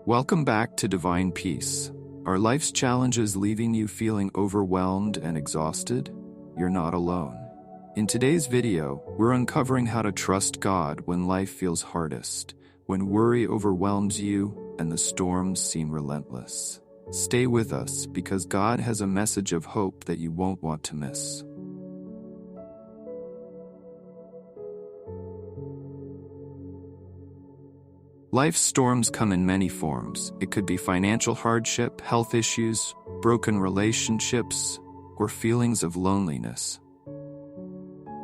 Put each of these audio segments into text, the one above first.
Welcome back to Divine Peace. Are life's challenges leaving you feeling overwhelmed and exhausted? You're not alone. In today's video, we're uncovering how to trust God when life feels hardest, when worry overwhelms you and the storms seem relentless. Stay with us because God has a message of hope that you won't want to miss. Life's storms come in many forms. It could be financial hardship, health issues, broken relationships, or feelings of loneliness.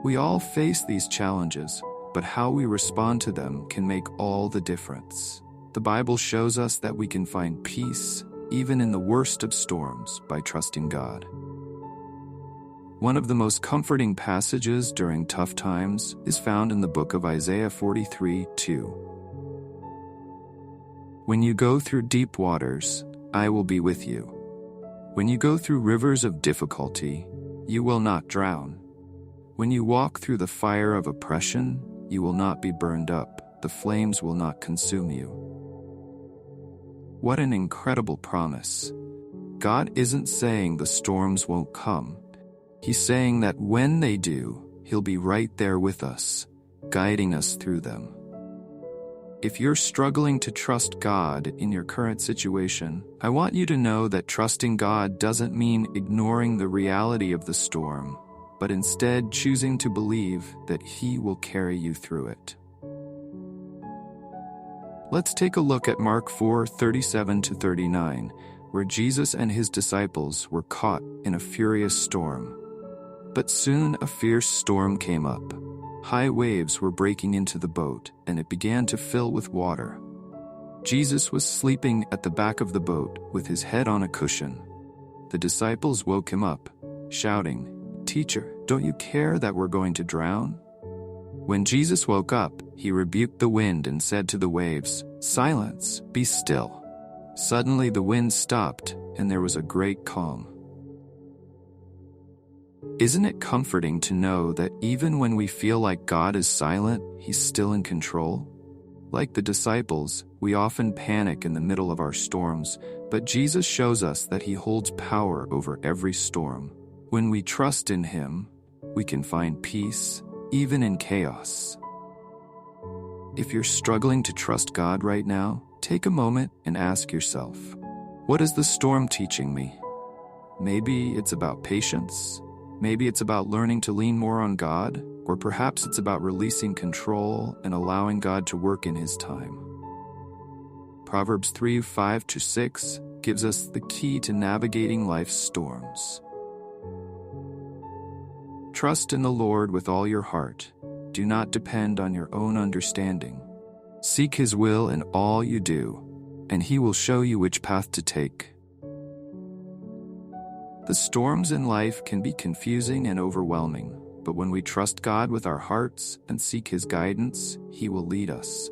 We all face these challenges, but how we respond to them can make all the difference. The Bible shows us that we can find peace, even in the worst of storms, by trusting God. One of the most comforting passages during tough times is found in the book of Isaiah 43:2. When you go through deep waters, I will be with you. When you go through rivers of difficulty, you will not drown. When you walk through the fire of oppression, you will not be burned up. The flames will not consume you. What an incredible promise. God isn't saying the storms won't come. He's saying that when they do, He'll be right there with us, guiding us through them. If you're struggling to trust God in your current situation, I want you to know that trusting God doesn't mean ignoring the reality of the storm, but instead choosing to believe that He will carry you through it. Let's take a look at Mark 4:37-39, where Jesus and His disciples were caught in a furious storm. But soon a fierce storm came up. High waves were breaking into the boat, and it began to fill with water. Jesus was sleeping at the back of the boat with his head on a cushion. The disciples woke him up, shouting, "Teacher, don't you care that we're going to drown?" When Jesus woke up, He rebuked the wind and said to the waves, "Silence, be still." Suddenly the wind stopped, and there was a great calm. Isn't it comforting to know that even when we feel like God is silent, He's still in control? Like the disciples, we often panic in the middle of our storms, but Jesus shows us that He holds power over every storm. When we trust in Him, we can find peace, even in chaos. If you're struggling to trust God right now, take a moment and ask yourself, what is the storm teaching me? Maybe it's about patience. Maybe it's about learning to lean more on God, or perhaps it's about releasing control and allowing God to work in His time. Proverbs 3:5-6 gives us the key to navigating life's storms. Trust in the Lord with all your heart. Do not depend on your own understanding. Seek His will in all you do, and He will show you which path to take. The storms in life can be confusing and overwhelming, but when we trust God with our hearts and seek His guidance, He will lead us.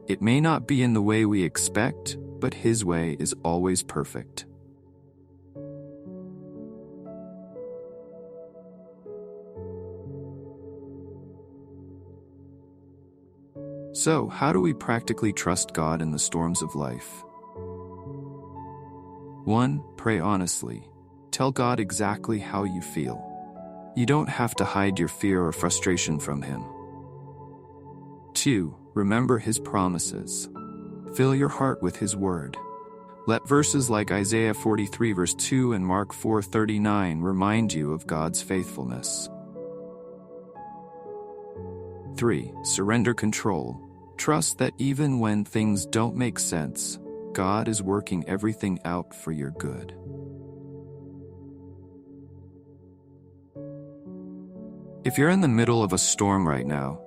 It may not be in the way we expect, but His way is always perfect. So, how do we practically trust God in the storms of life? 1. Pray honestly. Tell God exactly how you feel. You don't have to hide your fear or frustration from Him. 2. Remember His promises. Fill your heart with His word. Let verses like Isaiah 43:2 and Mark 4:39 remind you of God's faithfulness. 3. Surrender control. Trust that even when things don't make sense, God is working everything out for your good. If you're in the middle of a storm right now,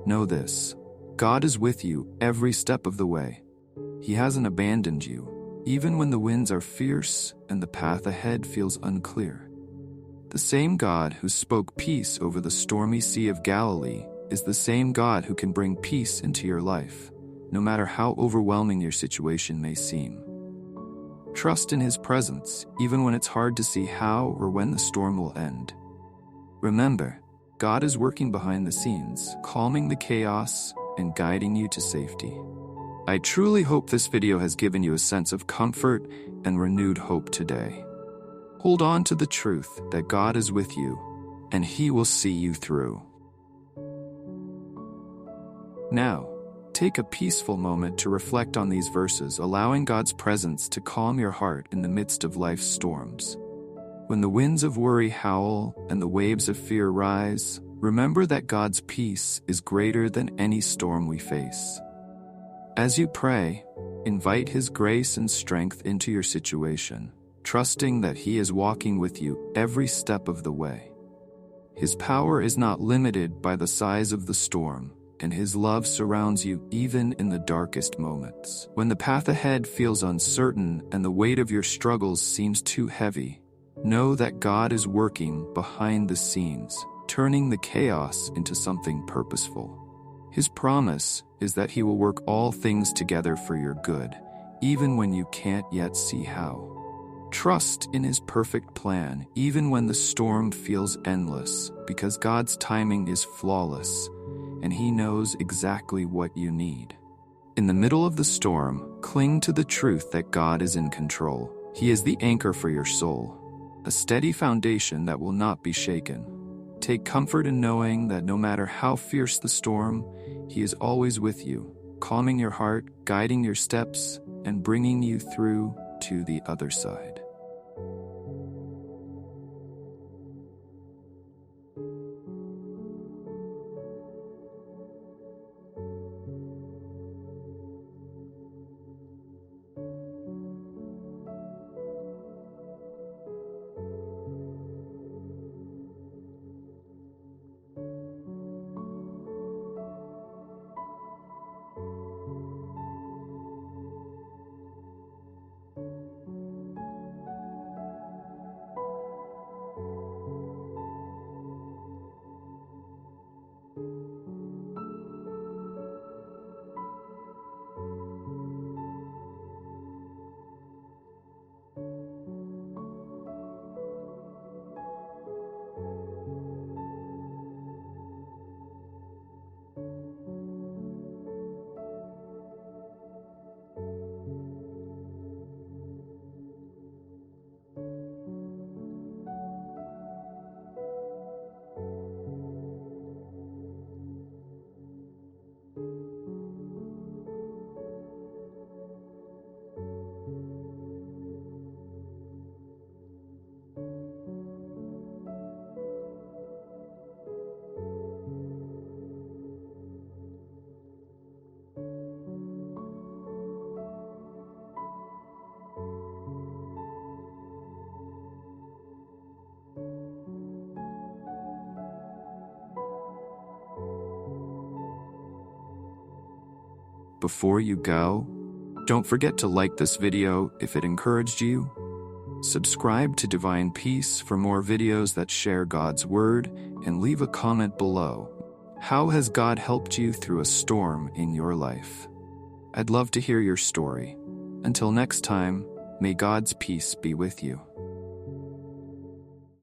know this: God is with you every step of the way. He hasn't abandoned you, even when the winds are fierce and the path ahead feels unclear. The same God who spoke peace over the stormy Sea of Galilee is the same God who can bring peace into your life, no matter how overwhelming your situation may seem. Trust in His presence, even when it's hard to see how or when the storm will end. Remember, God is working behind the scenes, calming the chaos and guiding you to safety. I truly hope this video has given you a sense of comfort and renewed hope today. Hold on to the truth that God is with you, and He will see you through. Now, take a peaceful moment to reflect on these verses, allowing God's presence to calm your heart in the midst of life's storms. When the winds of worry howl and the waves of fear rise, remember that God's peace is greater than any storm we face. As you pray, invite His grace and strength into your situation, trusting that He is walking with you every step of the way. His power is not limited by the size of the storm, and His love surrounds you even in the darkest moments. When the path ahead feels uncertain and the weight of your struggles seems too heavy, know that God is working behind the scenes, turning the chaos into something purposeful. His promise is that He will work all things together for your good, even when you can't yet see how. Trust in His perfect plan, even when the storm feels endless, because God's timing is flawless, and He knows exactly what you need. In the middle of the storm, cling to the truth that God is in control. He is the anchor for your soul, a steady foundation that will not be shaken. Take comfort in knowing that no matter how fierce the storm, He is always with you, calming your heart, guiding your steps, and bringing you through to the other side. Before you go, don't forget to like this video if it encouraged you. Subscribe to Divine Peace for more videos that share God's Word, and leave a comment below. How has God helped you through a storm in your life? I'd love to hear your story. Until next time, may God's peace be with you.